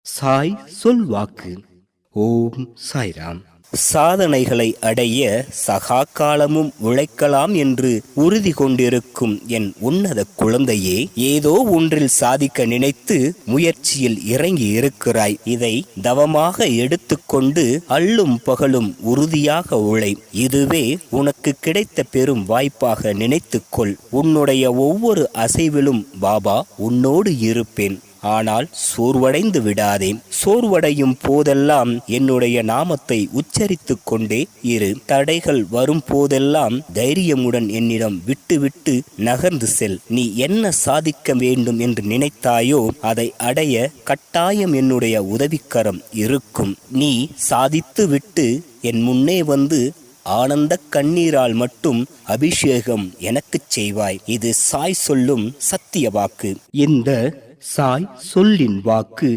சாய் சொல்வாக்கு. ஓம் சாய்ராம். சாதனைகளை அடைய சகா காலமும் உழைக்கலாம் என்று உறுதி கொண்டிருக்கும் என் உன்னத குழந்தையே, ஏதோ ஒன்றில் சாதிக்க நினைத்து முயற்சியில் இறங்கி இருக்கிறாய். இதை தவமாக எடுத்துக்கொண்டு அல்லும் பகலும் உறுதியாக உழை. இதுவே உனக்கு கிடைத்த பெரும் வாய்ப்பாக நினைத்துக்கொள். உன்னுடைய ஒவ்வொரு அசைவிலும் பாபா உன்னோடு இருப்பேன். ஆனால் சோர்வடைந்து விடாதே. சோர்வடையும் போதெல்லாம் என்னுடைய நாமத்தை உச்சரித்து கொண்டே இரு. தடைகள் வரும் போதெல்லாம் தைரியமுடன் என்னிடம் விட்டு நகர்ந்து செல். நீ என்ன சாதிக்க வேண்டும் என்று நினைத்தாயோ அதை அடைய கட்டாயம் என்னுடைய உதவிக்கரம் இருக்கும். நீ சாதித்து விட்டு என் முன்னே வந்து ஆனந்த கண்ணீரால் மட்டும் அபிஷேகம் எனக்குச் செய்வாய். இது சாய் சொல்லும் சத்திய வாக்கு. இந்த சாய் சொல்லின் வாக்கு